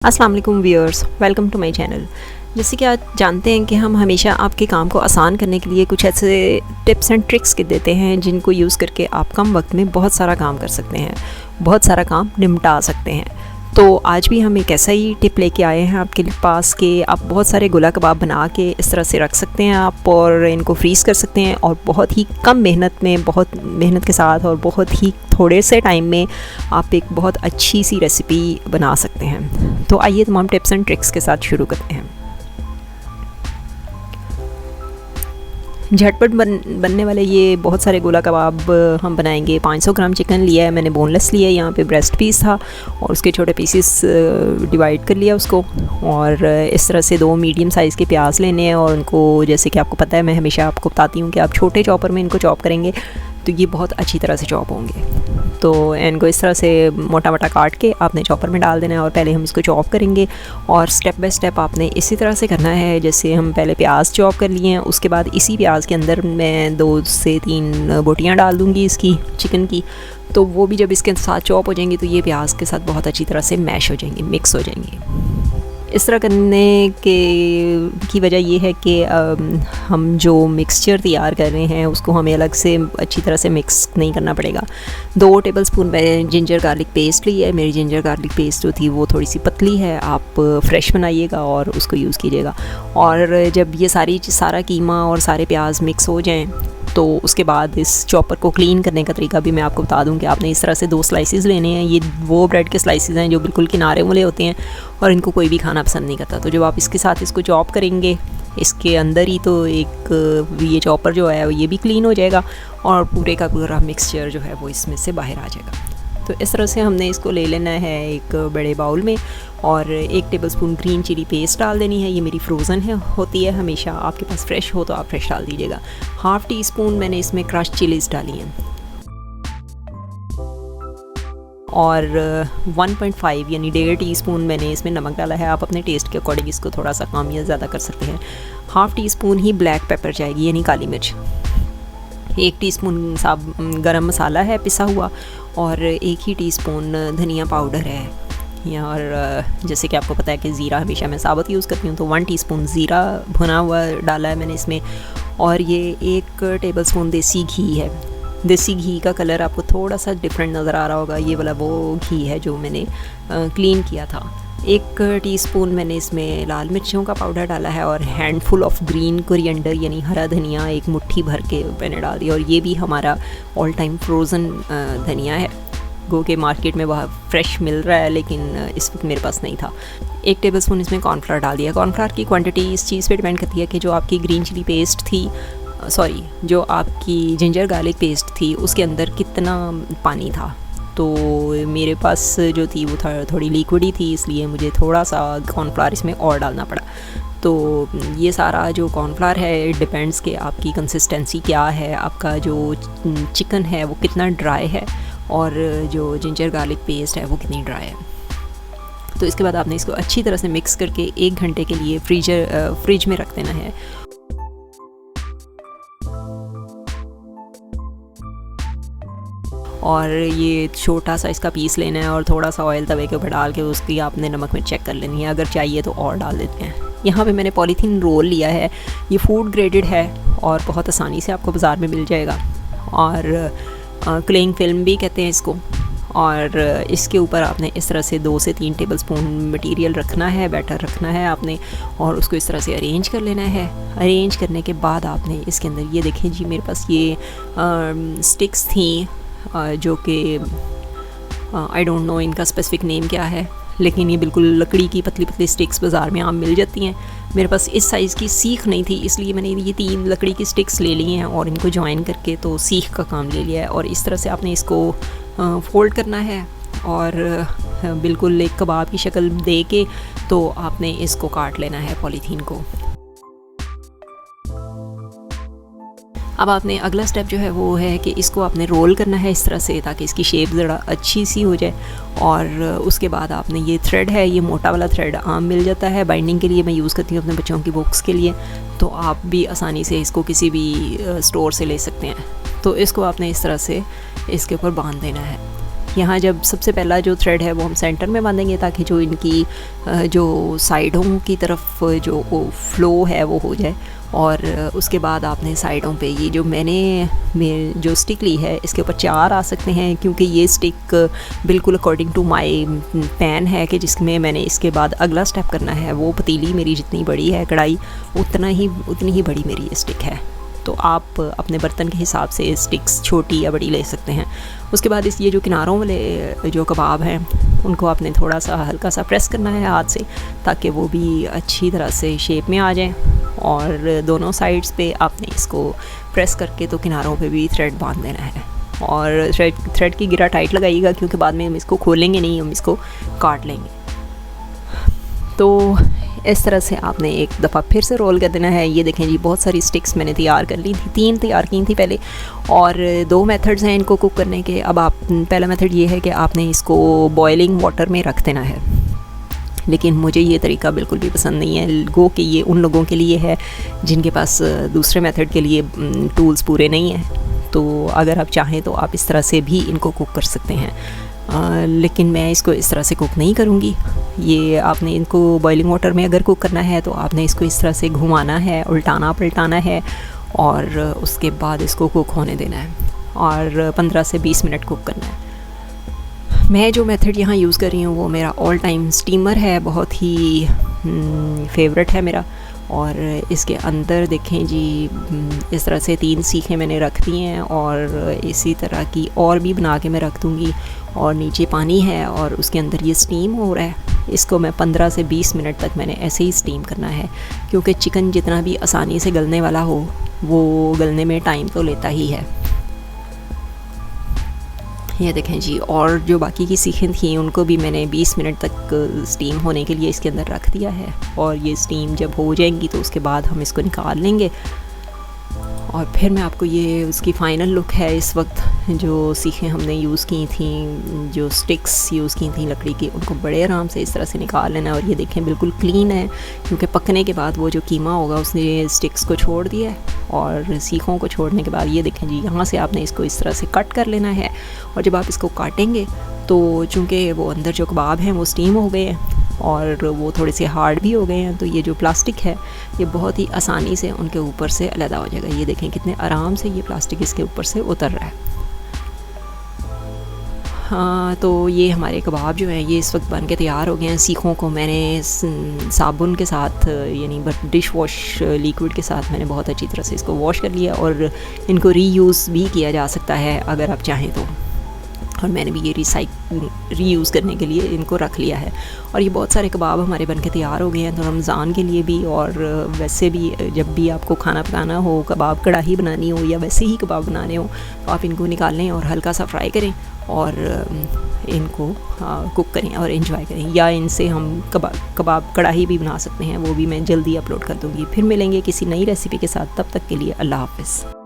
अस्सलाम वालेकुम viewers, welcome to my channel. जैसे कि आप जानते हैं कि हम हमेशा आपके काम को आसान करने के लिए कुछ ऐसे टिप्स एंड ट्रिक्स के देते हैं जिनको यूज़ करके आप कम वक्त में बहुत सारा काम कर सकते हैं, बहुत सारा काम निपटा सकते हैं। तो आज भी हम एक ऐसा ही टिप लेके आए हैं आपके पास कि आप बहुत सारे गोला कबाब बना के इस तरह से रख सकते हैं आप, और इनको फ्रीज़ कर सकते हैं और बहुत ही कम मेहनत में, बहुत मेहनत के साथ और बहुत ही थोड़े से टाइम में आप एक बहुत अच्छी सी रेसिपी बना सकते हैं। तो आइए तमाम टिप्स एंड ट्रिक्स के साथ शुरू करते हैं। झटपट बनने वाले ये बहुत सारे गोला कबाब हम बनाएंगे। 500 ग्राम चिकन लिया है मैंने, बोनलेस लिया है, यहाँ पे ब्रेस्ट पीस था और उसके छोटे पीसेस डिवाइड कर लिया उसको। और इस तरह से 2 मीडियम साइज़ के प्याज लेने हैं और उनको, जैसे कि आपको पता है, मैं हमेशा आपको बताती हूँ कि आप छोटे चॉपर में इनको चॉप करेंगे तो ये बहुत अच्छी तरह से चॉप होंगे। तो इनको इस तरह से मोटा मोटा काट के आपने चॉपर में डाल देना है और पहले हम इसको चॉप करेंगे। और स्टेप बाय स्टेप आपने इसी तरह से करना है। जैसे हम पहले प्याज चॉप कर लिए हैं, उसके बाद इसी प्याज के अंदर मैं 2 से 3 बोटियाँ डाल दूँगी इसकी, चिकन की। तो वो भी जब इसके साथ चॉप हो जाएंगी तो ये प्याज के साथ बहुत अच्छी तरह से मैश हो जाएंगी, मिक्स हो जाएंगी। इस तरह करने की वजह ये है कि हम जो मिक्सचर तैयार कर रहे हैं उसको हमें अलग से अच्छी तरह से मिक्स नहीं करना पड़ेगा। 2 टेबलस्पून मैंने जिंजर गार्लिक पेस्ट ली है। मेरी जिंजर गार्लिक पेस्ट जो थी वो थोड़ी सी पतली है, आप फ्रेश बनाइएगा और उसको यूज़ कीजिएगा। और जब ये सारा कीमा और सारे प्याज मिक्स हो जाएं तो उसके बाद इस चॉपर को क्लीन करने का तरीका भी मैं आपको बता दूं कि आपने इस तरह से 2 स्लाइसेस लेने हैं। ये वो ब्रेड के स्लाइसेस हैं जो बिल्कुल किनारे वाले होते हैं और इनको कोई भी खाना पसंद नहीं करता। तो जब आप इसके साथ इसको चॉप करेंगे, इसके अंदर ही तो एक ये चॉपर जो है ये भी क्लीन हो जाएगा और पूरे का पूरा मिक्सचर जो है वो इसमें से बाहर आ जाएगा। तो इस तरह से हमने इसको ले लेना है एक बड़े बाउल में और 1 टेबलस्पून ग्रीन चिली पेस्ट डाल देनी है। ये मेरी फ्रोज़न है, होती है हमेशा, आपके पास फ्रेश हो तो आप फ्रेश डाल दीजिएगा। 1/2 टीस्पून मैंने इसमें क्रश चिलीज़ डाली हैं और 1.5 यानी 1.5 टीस्पून मैंने इसमें नमक डाला है। आप अपने टेस्ट के अकॉर्डिंग इसको थोड़ा सा कम या ज़्यादा कर सकते हैं। 1/2 टीस्पून ही ब्लैक पेपर जाएगी यानी काली मिर्च। 1 टीस्पून गरम मसाला है पिसा हुआ और 1 ही टीस्पून धनिया पाउडर है। और जैसे कि आपको पता है कि ज़ीरा हमेशा मैं साबुत यूज़ करती हूँ, तो 1 टीस्पून ज़ीरा भुना हुआ डाला है मैंने इसमें। और ये 1 टेबलस्पून देसी घी है। देसी घी का कलर आपको थोड़ा सा डिफरेंट नज़र आ रहा होगा, ये वाला वो घी है जो मैंने क्लीन किया था। 1 टीस्पून मैंने इसमें लाल मिर्चों का पाउडर डाला है और हैंडफुल ऑफ ग्रीन कोरिएंडर यानी हरा धनिया 1 मुट्ठी भर के मैंने डाल दिया। और ये भी हमारा ऑल टाइम फ्रोज़न धनिया है, गो के मार्केट में वह फ्रेश मिल रहा है लेकिन इस वक्त मेरे पास नहीं था। 1 टेबलस्पून इसमें कॉर्नफ्लावर डाल दिया। कॉर्नफ्लावर की क्वांटिटी इस चीज़ पे डिपेंड करती है कि जो आपकी ग्रीन चिली पेस्ट थी, जो आपकी जिंजर गार्लिक पेस्ट थी उसके अंदर कितना पानी था। तो मेरे पास जो थी वो थोड़ी लिक्विड ही थी, इसलिए मुझे थोड़ा सा कॉर्नफ्लावर इसमें और डालना पड़ा। तो ये सारा जो कॉर्नफ्लावर है डिपेंड्स कि आपकी कंसिस्टेंसी क्या है, आपका जो चिकन है वो कितना ड्राई है और जो जिंजर गार्लिक पेस्ट है वो कितनी ड्राई है। तो इसके बाद आपने इसको अच्छी तरह से मिक्स करके 1 घंटे के लिए फ्रिज में रख देना है। और ये छोटा सा इसका पीस लेना है और थोड़ा सा ऑयल तवे के ऊपर डाल के उसकी आपने नमक में चेक कर लेनी है, अगर चाहिए तो और डाल देते हैं। यहाँ पे मैंने पॉलीथीन रोल लिया है, ये फूड ग्रेडेड है और बहुत आसानी से आपको बाज़ार में मिल जाएगा। और क्लिंग फिल्म भी कहते हैं इसको। और इसके ऊपर आपने इस तरह से 2 से 3 टेबलस्पून मटेरियल रखना है, बैटर रखना है आपने, और उसको इस तरह से अरेंज कर लेना है। अरेंज करने के बाद आपने इसके अंदर, ये देखें जी, मेरे पास ये स्टिक्स थी जो कि आई डोंट नो इनका स्पेसिफिक नेम क्या है, लेकिन ये बिल्कुल लकड़ी की पतली पतली स्टिक्स बाज़ार में आम मिल जाती हैं। मेरे पास इस साइज़ की सीख नहीं थी, इसलिए मैंने ये 3 लकड़ी की स्टिक्स ले ली हैं और इनको जॉइन करके तो सीख का काम ले लिया है। और इस तरह से आपने इसको फोल्ड करना है और बिल्कुल एक कबाब की शक्ल दे के तो आपने इसको काट लेना है पॉलीथीन को। अब आपने अगला स्टेप जो है वो है कि इसको आपने रोल करना है इस तरह से ताकि इसकी शेप ज़रा अच्छी सी हो जाए। और उसके बाद आपने, ये थ्रेड है, ये मोटा वाला थ्रेड आम मिल जाता है बाइंडिंग के लिए, मैं यूज़ करती हूँ अपने बच्चों की बुक्स के लिए, तो आप भी आसानी से इसको किसी भी स्टोर से ले सकते हैं। तो इसको आपने इस तरह से इसके ऊपर बांध देना है। यहाँ जब सबसे पहला जो थ्रेड है वो हम सेंटर में बांधेंगे ताकि जो इनकी जो साइडों की तरफ जो फ्लो है वो हो जाए। और उसके बाद आपने साइडों पे ये जो मैंने जो स्टिक ली है इसके ऊपर 4 आ सकते हैं, क्योंकि ये स्टिक बिल्कुल अकॉर्डिंग टू माय पैन है कि जिसमें मैंने इसके बाद अगला स्टेप करना है। वो पतीली मेरी जितनी बड़ी है कढ़ाई उतनी ही बड़ी मेरी ये स्टिक है। तो आप अपने बर्तन के हिसाब से स्टिक्स छोटी या बड़ी ले सकते हैं। उसके बाद ये जो किनारों वाले जो कबाब हैं उनको आपने थोड़ा सा हल्का सा प्रेस करना है हाथ से, ताकि वो भी अच्छी तरह से शेप में आ जाएं। और दोनों साइड्स पे आपने इसको प्रेस करके तो किनारों पे भी थ्रेड बांध देना है। और थ्रेड की गिरा टाइट लगाइएगा, क्योंकि बाद में हम इसको खोलेंगे नहीं, हम इसको काट लेंगे। तो इस तरह से आपने एक दफ़ा फिर से रोल कर देना है। ये देखें जी, बहुत सारी स्टिक्स मैंने तैयार कर ली थी, 3 तैयार की थी पहले, और 2 मेथड्स हैं इनको कुक करने के। अब आप पहला मेथड ये है कि आपने इसको बॉइलिंग वाटर में रख देना है, लेकिन मुझे ये तरीका बिल्कुल भी पसंद नहीं है। गो कि ये उन लोगों के लिए है जिनके पास दूसरे मेथड के लिए टूल्स पूरे नहीं हैं। तो अगर आप चाहें तो आप इस तरह से भी इनको कुक कर सकते हैं, लेकिन मैं इसको इस तरह से कुक नहीं करूँगी। ये आपने इनको बॉइलिंग वाटर में अगर कुक करना है तो आपने इसको इस तरह से घुमाना है, उल्टाना पलटाना है, और उसके बाद इसको कुक होने देना है और 15 से 20 मिनट कुक करना है। मैं जो मेथड यहाँ यूज़ कर रही हूँ वो मेरा ऑल टाइम स्टीमर है, बहुत ही फेवरेट है मेरा। और इसके अंदर देखें जी, इस तरह से 3 सीखें मैंने रख दी हैं, और इसी तरह की और भी बना के मैं रख दूँगी। और नीचे पानी है और उसके अंदर ये स्टीम हो रहा है। इसको मैं 15 से 20 मिनट तक मैंने ऐसे ही स्टीम करना है, क्योंकि चिकन जितना भी आसानी से गलने वाला हो वो गलने में टाइम तो लेता ही है। ये देखें जी, और जो बाकी की सीखें थी उनको भी मैंने 20 मिनट तक स्टीम होने के लिए इसके अंदर रख दिया है। और ये स्टीम जब हो जाएंगी तो उसके बाद हम इसको निकाल लेंगे, और फिर मैं आपको ये उसकी फ़ाइनल लुक है। इस वक्त जो सीखें हमने यूज़ की थी, जो स्टिक्स यूज़ की थी लकड़ी की, उनको बड़े आराम से इस तरह से निकाल लेना। और ये देखें बिल्कुल क्लीन है, क्योंकि पकने के बाद वो जो कीमा होगा उसने स्टिक्स को छोड़ दिया है। और सीखों को छोड़ने के बाद ये देखें जी, यहाँ से आपने इसको इस तरह से कट कर लेना है। और जब आप इसको काटेंगे तो चूँकि वो अंदर जो कबाब हैं वो स्टीम हो गए हैं और वो थोड़े से हार्ड भी हो गए हैं, तो ये जो प्लास्टिक है ये बहुत ही आसानी से उनके ऊपर से अलग हो जाएगा। ये देखें कितने आराम से ये प्लास्टिक इसके ऊपर से उतर रहा है। हाँ, तो ये हमारे कबाब जो हैं ये इस वक्त बन के तैयार हो गए हैं। सीखों को मैंने साबुन के साथ, यानी डिश वॉश लिक्विड के साथ मैंने बहुत अच्छी तरह से इसको वॉश कर लिया, और इनको रीयूज़ भी किया जा सकता है अगर आप चाहें तो। और मैंने भी ये रीयूज़ करने के लिए इनको रख लिया है। और ये बहुत सारे कबाब हमारे बन के तैयार हो गए हैं, तो रमज़ान के लिए भी, और वैसे भी जब भी आपको खाना पकाना हो, कबाब कढ़ाई बनानी हो या वैसे ही कबाब बनाने हो, तो आप इनको निकाल लें और हल्का सा फ्राई करें और इनको कुक करें और एंजॉय करें। या इनसे हम कबाब कढ़ाई भी बना सकते हैं, वो भी मैं जल्दी अपलोड कर दूँगी। फिर मिलेंगे किसी नई रेसिपी के साथ, तब तक के लिए अल्लाह हाफ़िज़।